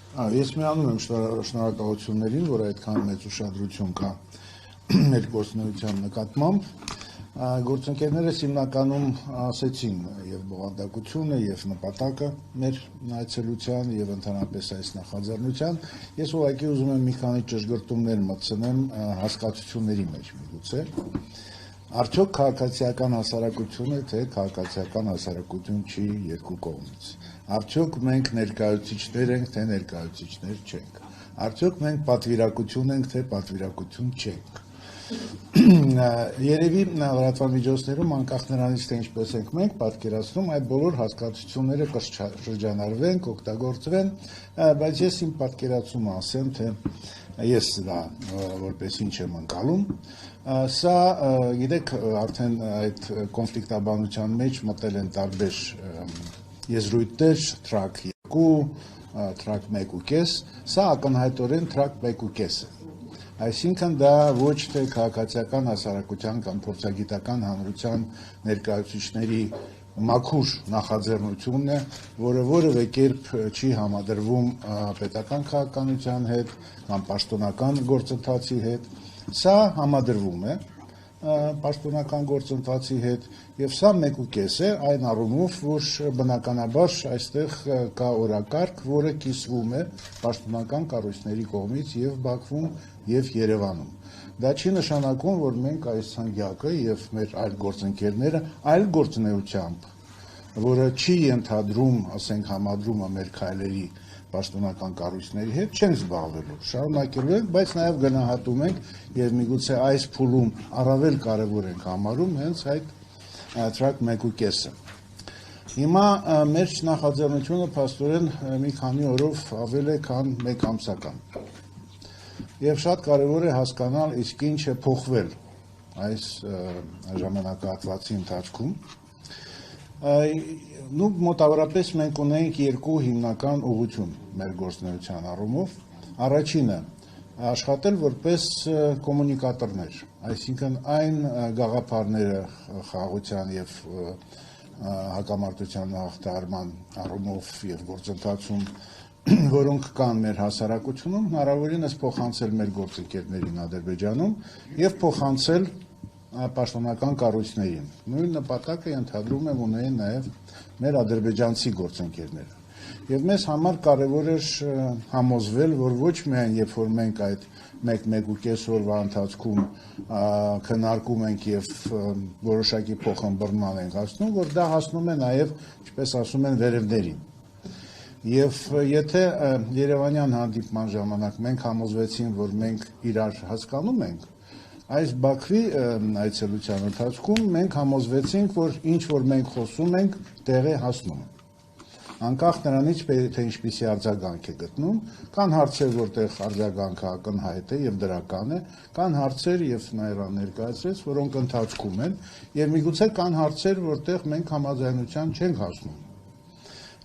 Ես միանում եմ շնորհակալություններին, որ այդքան մեծ ուշադրություն կա մեր գործունեության նկատմամբ։ Գործընկերներս հիմնականում ասեցին եւ բովանդակությունը եւ նպատակը մեր այցելության եւ ընդհանրապես այս նախաձեռնության։ Ես ուղղակի ուզում եմ մի քանի ճշգրտումներ մտցնեմ հասկացությունների մեջ միգուցե։ Արդյոք քաղաքացիական հասարակություն է, թե քաղաքացիական հասարակություն չի երկու կողմից։ Արդյոք մենք ներկայացուցիչներ ենք, թե ներկայացուցիչներ չենք։ Արդյոք մենք պատվիրակություն ենք, թե պատվիրակություն չենք։ Երևի լրատվամիջոցներում անկախ նրանից թե ինչպես ենք մենք պատկերացնում, այդ բոլոր հասկացությունները կշրջանառվեն, կօգտագործվեն, բայց ես իմ պատկերացումը ասեմ, թե ես դա որպես ինչ եմ ընկալում։ Սա, գիտեք, արդեն այդ կոնֆլիկտաբանության մեջ մտել են տարբեր եզրույթներ, թրակ 2, թրակ 1.5, սա ակնհայտորեն թրակ 1.5 է։ Այսինքն դա ոչ թե քաղաքացիական հասարակության կամ փորձագիտական հանրության ներկայացուցիչների մաքուր նախաձեռնությունն է, որը որևէ կերպ չի համադրվում պետական քաղաքականության հետ կամ պաշտոնական գործընթացի հետ, սա համադրվում է պաշտոնական գործընթացի հետ եւ սա 1.5 է այն առումով, որ բնականաբար այստեղ կա օրակարգ, որը կիսվում է պաշտոնական կառույցների կողմից եւ Բաքվում եւ Երևանում։ Դա չի նշանակում, որ մենք այս ցանկյակը եւ մեր այլ գործընկերները այլ գործունեությամբ, որը չի ընդհանրում, ասենք, համադրումը մեր քայլերի պաշտոնական կառույցների հետ չենք զբաղվելու, շարունակելու ենք, բայց նաև գնահատում ենք եւ միգուցե այս փուլում առավել կարեւոր ենք համարում հենց այդ թրակ 1.5-ը։ Հիմա մեր նախաձեռնությունը փաստորեն մի քանի օրով ավել է, քան 1 ամսական։ Եվ շատ կարեւոր է հասկանալ իսկ ինչ է փոխվել այս ժամանակահատվածի ընթացքում։ Մոտավորապես մենք ունենք երկու հիմնական ուղղություն մեր գործունեության առումով։ Առաջինը աշխատել որպես կոմունիկատորներ, այսինքն այն գաղափարները խաղաղության եւ հակամարտության հաղթահարման առումով եւ գործընթացում, որոնք կան մեր հասարակությունում, հնարավորինս փոխանցել մեր գործընկերներին Ադրբեջանում եւ փոխանցել պաշտոնական կառույցներին։ Նույն նպատակը ընդհանրում եմ ունեն նաև մեր ադրբեջանցի գործընկերները։ Եվ մեզ համար կարևոր էր համոզվել, որ ոչ միայն երբ որ մենք այդ 1-1.5 օրվա ընթացքում քննարկում ենք եւ որոշակի փոխըմբռնման ենք հասնում, որ դա հասնում է նաև, ինչպես ասում են, վերևներին։ Եվ եթե Երևանյան հանդիպման ժամանակ մենք համոզվեցին, որ մենք իրար հասկանում ենք, այս Բաքվի այցելության ընթացքում մենք համոզվեցինք, որ ինչ որ մենք խոսում ենք, տեղ է հասնում։ Անկախ նրանից, թե ինչպիսի արձագանք է գտնում, կան հարցեր, որտեղ արձագանքը ակնհայտ է եւ դրական է, կան հարցեր եւ նաեւ ներկայացրեց, որոնք ընթացքում են, եւ միգուցե կան հարցեր, որտեղ մենք համաձայնության չենք հասնում։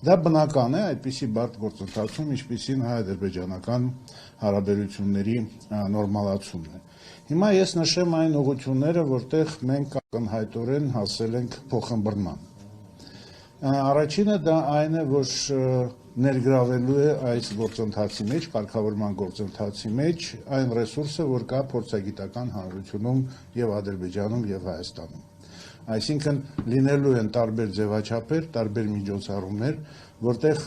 Դա բնական է այդպիսի բարդ գործընթացում, ինչպիսին հայ-ադրբեջանական հարաբերությունների նորմալացումն է։ Հիմա ես նշեմ այն ուղղությունները, որտեղ մենք ակնհայտորեն հասել ենք փոխըմբռնման։ Առաջինը դա այն է, որ ներգրավելու է այս գործընթացի մեջ, կարգավորման գործընթացի մեջ այն ռեսուրսը, որ կա փորձագիտական հանրությունում եւ Ադրբեջանում եւ Հայաստանում։ Այսինքն լինելու են տարբեր ձևաչափեր, տարբեր միջոցառումներ, որտեղ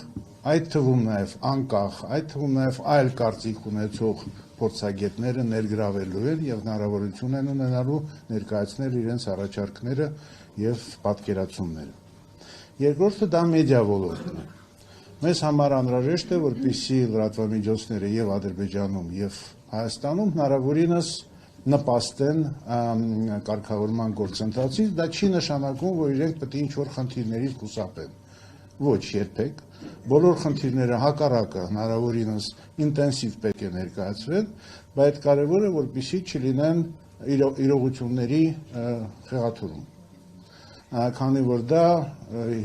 այդ թվում նաև անկախ, այդ թվում նաև այլ կարծիք ունեցող փորձագետները ներգրավելու են եւ հնարավորություն են ունենալու ներկայացնել իրենց առաջարկները եւ պատկերացումները։ Երկրորդը դա մեդիա ոլորտն է։ Մեզ համար անհրաժեշտ է, որպեսզի լրատվամիջոցները եւ Ադրբեջանում եւ Հայաստանում հնարավորինս նպաստեն կարգավորման գործընթացից, դա չի նշանակում, որ իրենք պետք է ինչ-որ խնդիրներից խուսափեն։ Ոչ, երբեք։ Բոլոր խնդիրները հակառակը հնարավորինս ինտենսիվ պետք է ներկայացվեն, բայց կարևոր է, որպեսզի չլինեն իրողությունների խեղաթյուրում։ Քանի որ դա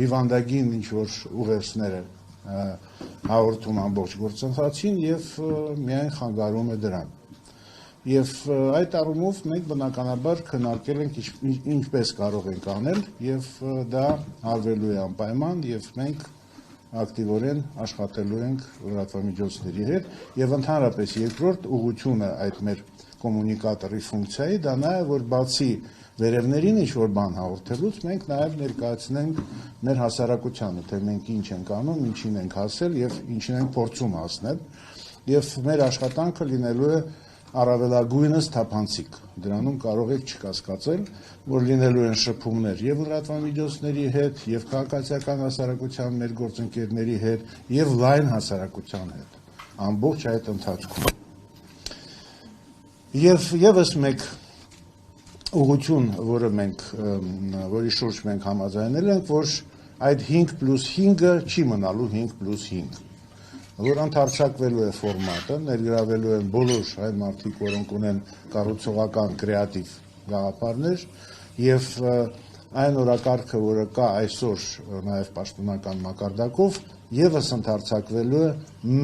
հիվանդագին ինչ-որ ուղերձներ է հաղորդում ամբողջ գործընթացին եւ միայն խանգարում է դրան։ Եվ այդ առումով մենք բնականաբար քննարկել ենք ինչպես կարող ենք անել եւ դա արվելու է անպայման եւ մենք ակտիվորեն աշխատելու ենք լրատվամիջոցների հետ եւ ընդհանրապես երկրորդ ուղղությունը այդ մեր կոմունիկատորի ֆունկցիայի դա նաեւ որ բացի վերևներին ինչ-որ բան հաղորդելուց մենք նաեւ ներկայացնենք մեր հասարակությանը, թե մենք ինչ ենք անում, ինչին ենք հասել եւ ինչին ենք փորձում հասնել եւ մեր աշխատանքը լինելու է առավելագույնս թափանցիկ։ Դրանում կարող եք չկասկածել, որ լինելու են շփումներ եւ լրատվամիջոցների հետ, եւ քաղաքացիական հասարակության մեր գործընկերների հետ, եւ լայն հասարակության հետ։ Ամբողջ այդ ընթացքում։ Եվ եւս մեկ ուղղություն, որի շուրջ մենք համաձայնել ենք, որ այդ 5+5-ը չի մնալու 5+5, որ ընդարձակվելու է ֆորմատը, ներգրավելու են բոլոր այն մարդիկ, որոնք ունեն կառուցողական կրեատիվ գաղափարներ եւ այն օրակարգը, որը կա այսօր նաեւ պաշտոնական մակարդակով, եւս ընդարձակվելու է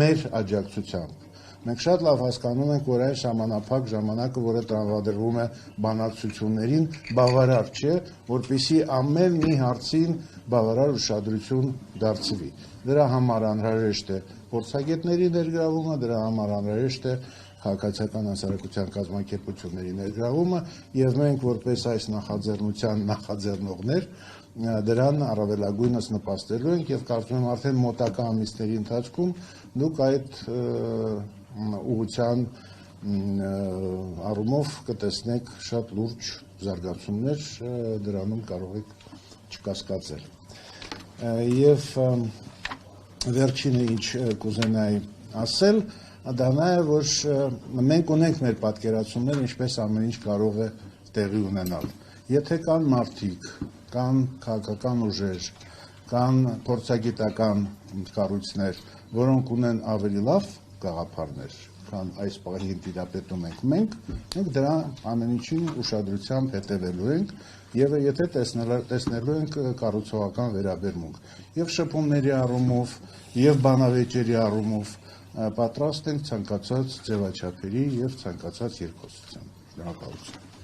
մեր աջակցությամբ։ Մենք շատ լավ հասկանում ենք, որ այն ժամանակափակ ժամանակը, որը տրամադրվում է բանակցություններին, բավարար չէ, որպեսզի ամեն մի հարցին բավարար ուշադրություն դարձվի։ Դրա համար անհրաժեշտ է փորձագետների ներգրավումը, դրա համար անհրաժեշտ է քաղաքացիական հասարակության կազմակերպությունների ներգրավումը, եւ մենք որպես այս նախաձեռնության նախաձեռնողներ դրան առավելագույնս նպաստելու ենք եւ կարծում եմ արդեն մոտակա ամիսների ընթացքում դուք այդ ուղղության առումով կտեսնեք շատ լուրջ զարգացումներ, դրանում կարող եք չկասկածել։ Եվ վերջինը ինչ կուզենայի ասել, դա նա է, որ մենք ունենք մեր պատկերացումներ, ինչպես ամեն ինչ կարող է տեղի ունենալ։ Եթե կան մարդիկ, կան քաղաքական ուժեր, կան փորձագիտական կառույցներ, որոնք ունեն ավելի լավ գաղափարներ, քան այս պահին տիրապետում ենք մենք դրա ամեն ինչին ուշադրությամբ հետևելու ենք եւ եթե տեսնելու ենք կառուցողական վերաբերմունք եւ շփումների առումով եւ բանավեճերի առումով պատրաստ ենք ցանկացած ձևաչափերի եւ ցանկացած երկխոսության։ Շնորհակալություն։